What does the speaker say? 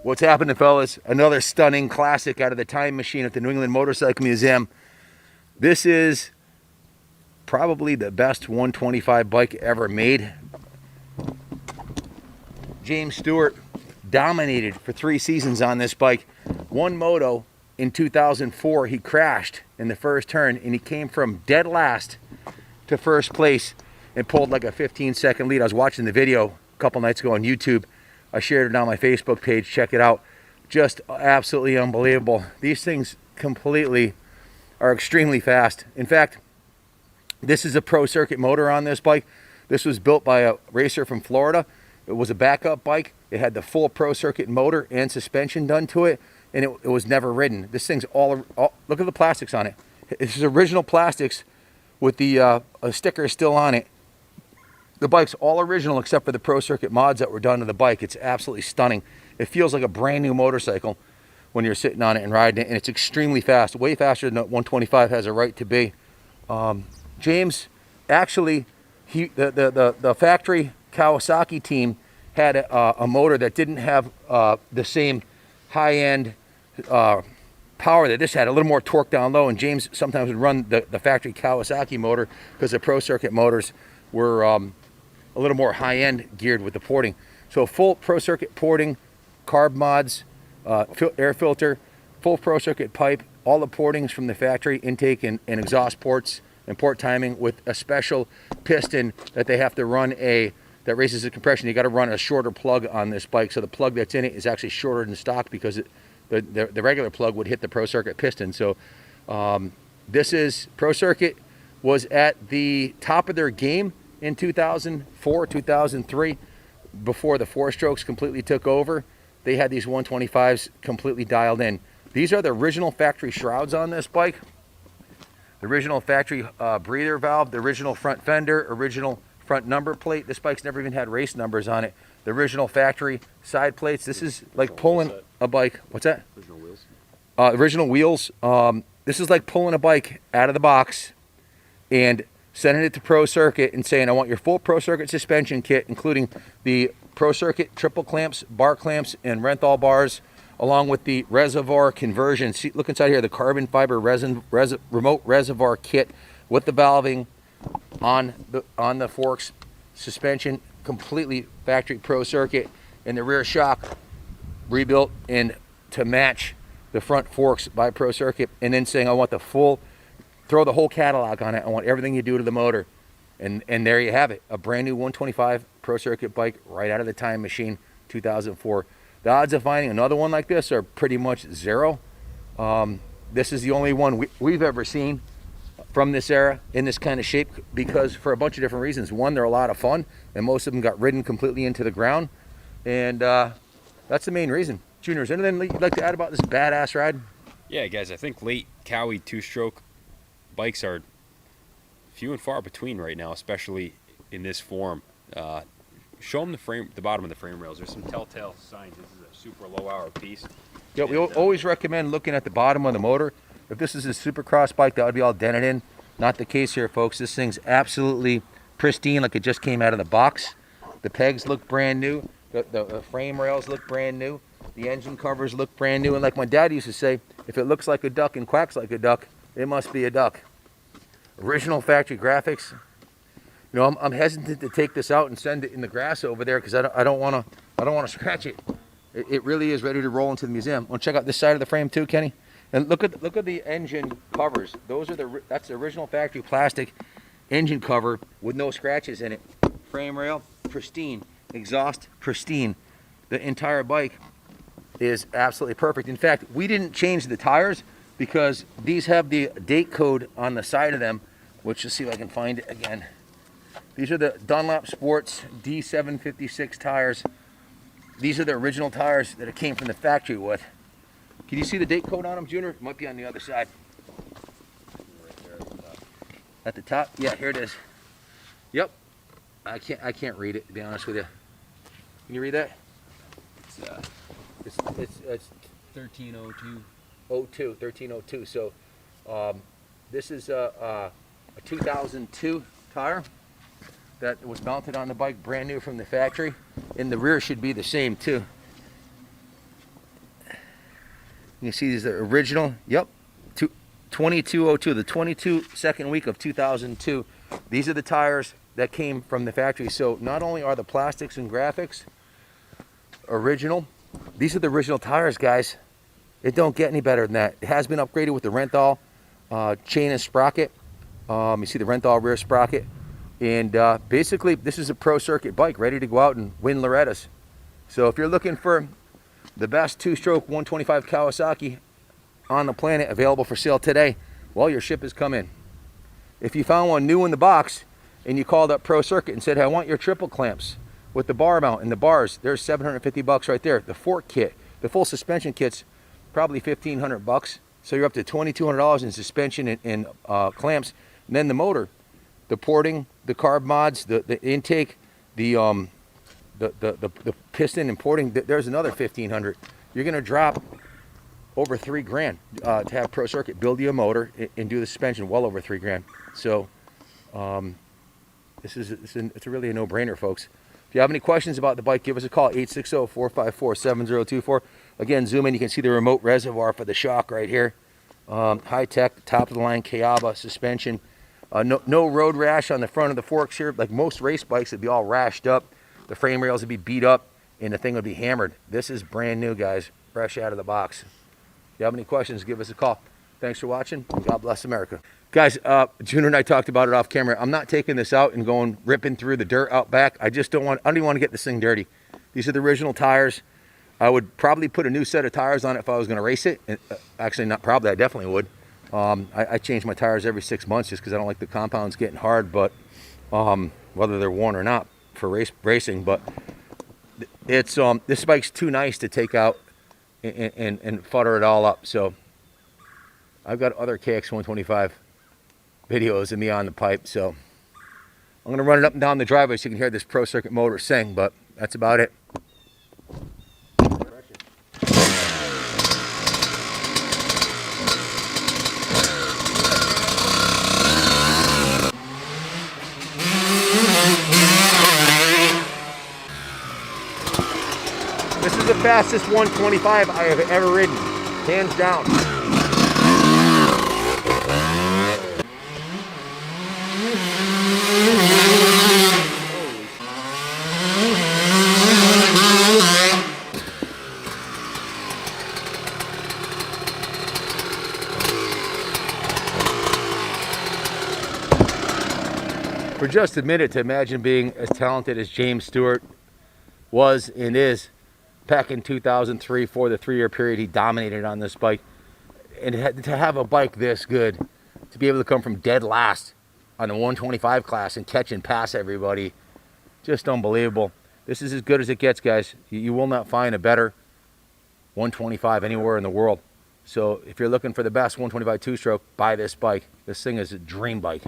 What's happening, fellas? Another stunning classic out of the time machine at the New England Motorcycle Museum. This is probably the best 125 bike ever made. James Stewart dominated for 3 seasons on this bike. One moto in 2004, he crashed in the first turn, and he came from dead last to first place and pulled like a 15-second lead. I was watching the video a couple nights ago on YouTube. I shared it on my Facebook page. Check it out. Just absolutely unbelievable. These things completely are extremely fast. In fact, this is a pro circuit motor on this bike. This was built by a racer from Florida. It was a backup bike. It had the full pro circuit motor and suspension done to it, and it was never ridden. This thing's all look at the plastics on it. This is original plastics with the sticker still on it. The bike's all original except for the pro circuit mods that were done to the bike. It's absolutely stunning. It feels like a brand new motorcycle when you're sitting on it and riding it, and it's extremely fast, way faster than the 125 has a right to be. James, actually, the factory Kawasaki team had a motor that didn't have the same high-end power that this had, a little more torque down low, and James sometimes would run the factory Kawasaki motor because the pro circuit motors were a little more high-end geared with the porting. So full pro circuit porting, carb mods, air filter, full pro circuit pipe, all the portings from the factory, intake and exhaust ports and port timing, with a special piston that they have to run that raises the compression. You got to run a shorter plug on this bike, so the plug that's in it is actually shorter than stock because the regular plug would hit the pro circuit piston. So this is pro circuit was at the top of their game in 2004, 2003, before the 4-strokes completely took over. They had these 125s completely dialed in. These are the original factory shrouds on this bike. The original factory breather valve, the original front fender, original front number plate. This bike's never even had race numbers on it. The original factory side plates. This is like pulling a bike. What's that? Original wheels. Original wheels. This is like pulling a bike out of the box and sending it to Pro Circuit and saying, I want your full Pro Circuit suspension kit, including the Pro Circuit triple clamps, bar clamps, and Renthal bars, along with the reservoir conversion. See, look inside here, the carbon fiber remote reservoir kit with the valving on the forks, suspension completely factory Pro Circuit, and the rear shock rebuilt and to match the front forks by Pro Circuit, and then saying, I want the full, throw the whole catalog on it. I want everything you do to the motor. And there you have it. A brand new 125 Pro Circuit bike right out of the time machine, 2004. The odds of finding another one like this are pretty much zero. This is the only one we've ever seen from this era in this kind of shape, because for a bunch of different reasons. One, they're a lot of fun, and most of them got ridden completely into the ground. And that's the main reason. Junior, is there anything you'd like to add about this badass ride? Yeah, guys, I think late Cowie 2-stroke bikes are few and far between right now, especially in this form. Show them the bottom of the frame rails. There's some telltale signs. This is a super low hour piece. Yeah, we always recommend looking at the bottom of the motor. If this is a supercross bike, that would be all dented in. Not the case here, folks. This thing's absolutely pristine, like it just came out of the box. The pegs look brand new. The frame rails look brand new. The engine covers look brand new. And like my dad used to say, if it looks like a duck and quacks like a duck, it must be a duck. Original factory graphics. You know, I'm hesitant to take this out and send it in the grass over there because I don't want to scratch it. It really is ready to roll into the museum. Want to check out this side of the frame too, Kenny? And look at the engine covers. That's the original factory plastic engine cover with no scratches in it. Frame rail pristine, exhaust pristine. The entire bike is absolutely perfect. In fact, we didn't change the tires because these have the date code on the side of them, which, let's see if I can find it again. These are the Dunlop Sports D756 tires. These are the original tires that it came from the factory with. Can you see the date code on them, Junior? It might be on the other side. Right there at the top. At the top? Yeah, here it is. Yep. I can't read it, to be honest with you. Can you read that? It's 1302. 1302. So this is a 2002 tire that was mounted on the bike, brand new from the factory. And the rear should be the same too. You can see these are original. Yep, 2202, the 22nd week of 2002. These are the tires that came from the factory. So not only are the plastics and graphics original, these are the original tires, guys. It don't get any better than that. It has been upgraded with the Renthal chain and sprocket. You see the Renthal rear sprocket. And basically, this is a pro circuit bike ready to go out and win Loretta's. So if you're looking for the best two-stroke 125 Kawasaki on the planet available for sale today, well, your ship has come in. If you found one new in the box and you called up Pro Circuit and said, hey, I want your triple clamps with the bar mount and the bars, there's $750 right there. The fork kit, the full suspension kit's probably $1,500. So you're up to $2,200 in suspension and clamps. And then the motor, the porting, the carb mods, the intake, the piston and porting, there's another $1,500. You're gonna drop over $3,000 to have Pro Circuit build you a motor and do the suspension, well over $3,000. So it's really a no-brainer, folks. If you have any questions about the bike, give us a call, 860-454-7024. Again, zoom in, you can see the remote reservoir for the shock right here. High-tech, top-of-the-line KAWASAKI suspension. No road rash on the front of the forks here. Like most race bikes, it'd be all rashed up. The frame rails would be beat up, and the thing would be hammered. This is brand new, guys, fresh out of the box. If you have any questions, give us a call. Thanks for watching, and God bless America. Guys, Junior and I talked about it off camera. I'm not taking this out and going ripping through the dirt out back. I don't even want to get this thing dirty. These are the original tires. I would probably put a new set of tires on it if I was going to race it. Actually, not probably, I definitely would. I change my tires every 6 months just because I don't like the compounds getting hard, but whether they're worn or not for racing. But it's this bike's too nice to take out and futter it all up. So I've got other KX125 videos of me on the pipe, so I'm going to run it up and down the driveway so you can hear this Pro Circuit motor sing, but that's about it. This is the fastest 125 I have ever ridden, hands down. For just a minute to imagine being as talented as James Stewart was and is back in 2003 for the 3-year period he dominated on this bike, and to have a bike this good, to be able to come from dead last on the 125 class and catch and pass everybody, just unbelievable. This is as good as it gets, guys. You will not find a better 125 anywhere in the world. So if you're looking for the best 125 two-stroke, buy this bike. This thing is a dream bike.